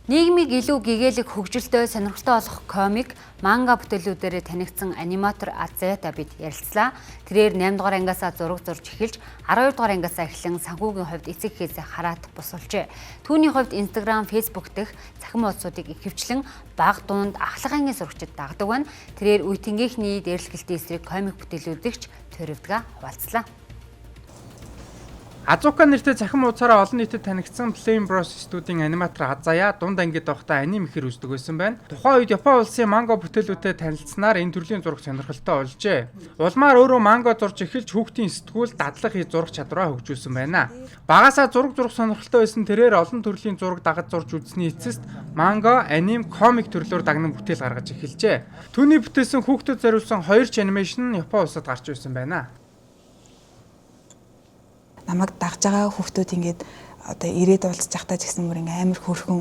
Нийгмийг илүү гэгээлэг хөгжилтэй сонирхолтой болгох комик, манга бүтээлүүдээр танигдсан аниматор Азаятай бид ярилцлаа. Тэрээр 8 дугаар ангиасаа зураг зурж эхэлж 12 дугаар ангиасаа эхлэн санхүүгийн хувьд эцэг эхээсээ хараат босулжээ. Түүний хувьд Instagram, Facebook дэх цахим хуудсуудыг ихэвчлэн бага дунд ахлах ангийн сурагчид дагдаг байна. Тэрээр үеийнхний дээрлэхэлтийн эсрэг комик бүтээлүүдэгч төрөвдгөө хуваалцлаа. Азуука нэртэй цахим хуудасаараа олон нийтэд танигдсан Flame Bros студийн аниматор Азая дунд ангид байхдаа аним ихэр үздэг байсан байна. Тухайн үед Япон улсын манга бүтээлүүдэд танилцсанаар энэ төрлийн зураг сонирхолтой болжээ. Улмаар өөрөө манга зурж эхэлж хүүхдийн сэтгүүл дадлах хий зураг чадвараа хөгжүүлсэн байна. Багасаа зураг сонирхолтой байсан тэрээр олон төрлийн зураг дагаж зурж үзсний эцэст манга, аним, комик төрлөөр дагнан бүтээл гаргаж эхэлжээ. Түүний бүтээсэн хүүхдэд зориулсан 2 ч анимашн Япон улсад гарч ирсэн байна. Намайг дагж байгаа хүүхдүүд ингээд одоо ирээд уулзж захтаа гэсэн бүр ингээ амар хөөрхөн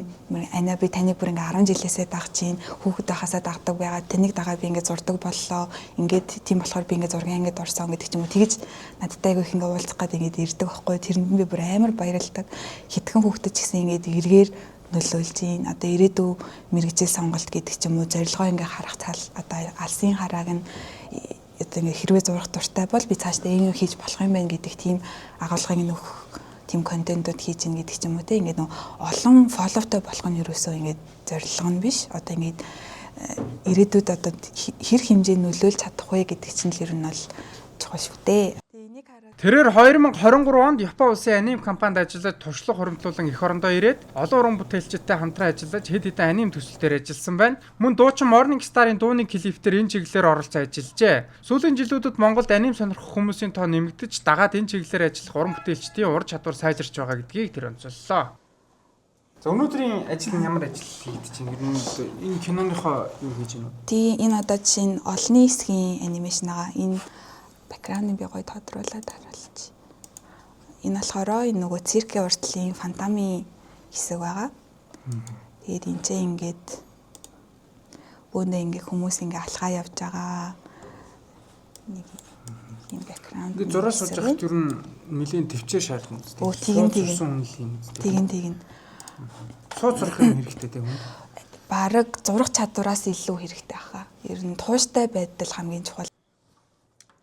ана би таныг бүр ингээ 10 жилээсээ дагж чинь хүүхэд байхасаа дагдаг байгаа таныг дагаад би ингээ зурдаг боллоо ингээд тийм болохоор би ингээ зургийн ангид орсон гэдэг ч юм уу тэгж надтай айгүйх ингээ уулзах гээд ингээ ирдэг байхгүй тэрэнд би бүр амар баярлдаг хитгэн хүүхдэд ч гэсэн ингээ эргээр нөлөөлж чинь одоо ирээдүй мэрэгжил сонголт гэдэг ч юм уу зорилгоо ингээ харах цаал одоо алсын харааг нь одоо ингээ хэрвээ зурах дуртай бол би цаашдаа ийм хийж болох юм байна гэдэг тийм агуулгыг нөх тийм контентууд хийж ийн гэдэг ч юм уу те ингээ нөө олон фолловтой болох нь ерөөсөө ингээ зорилго нь биш одоо ингээ ирээдүйд одоо хэр хэмжээ нөлөөлж чадах вэ гэдэг чинь л ер нь бол чухал шүү дээ. Тэрээр 2023 онд Япон улсын аним компанид ажиллаж туршлага хуримтлуулан эх орондоо ирээд олон уран бүтээлчтэй хамтран ажиллаж хэд хэдэн аним төсөлтөөр ажилласан байна. Мөн дуучин Morning Star-ын дууны клипээр энэ чиглэлээр оролцож ажиллажээ. Сүүлийн жилүүдэд Монголд аним сонирхох хүмүүсийн тоо нэмэгдэж дагаад энэ чиглэлээр ажиллах уран бүтээлчдийн ур чадвар сайжирч байгаа гэдгийг тэр онцоллоо. За өнөөдрийн ажил нь ямар ажил хийгдэж байна? Энэ киноныхоо юу хийж байна вэ? Тий энэ одоо чинь олонний хэсгийн анимашн байгаа. Энэ бэкграундыг би гоё тодруулаад харуулчих. Энэ болохоор энэ нөгөө циркийн уртлын фантами хэсэг байгаа. Тэгээд энэ ч ингээд бөөндөө ингээ хүмүүс ингээ алхаа явж байгаа. Нэг юм бэкграунд. Ингээ зураг сууж явах зүр нь нэлийн төвчээр шаардна. Оо тэгин. Сууж сурах юм хэрэгтэй тийм үү? Бараг зурах чадвараас илүү хэрэгтэй хаа. Ер нь тууштай байдал хамгийн чухал.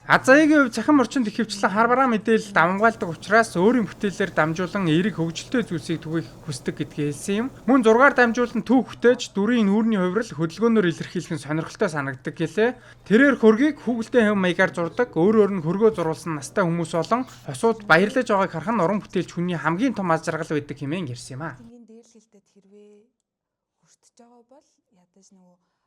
Азаягийн хувьд цахим орчинд ихэвчлэн харбараа мэдээлэл давмгаалдаг учраас өөрийн бүтээлээр дамжуулан эерэг хөгжилтэй зүйлсийг түгээх хүсдэг гэдгийг хэлсэн юм. Мөн зургаар дамжуулан төв бүтээж дүрийн нүүрний хувирал хөдөлгөөнөөр илэрхийлэх нь сонирхолтой санагддаг гэлээ. Тэрээр хөргийг хүүхэлдэйн хэв маягаар зурдаг, өөр нь хөргөө зурулсан настай хүмүүс болон хосууд баярлаж байгааг харах нь уран бүтээлч хүний хамгийн том аз жаргал байдаг хэмээн ярьсан юм а. Дээрлэлтэд хэрвээ хүртэж байгаа бол ядаж нөгөө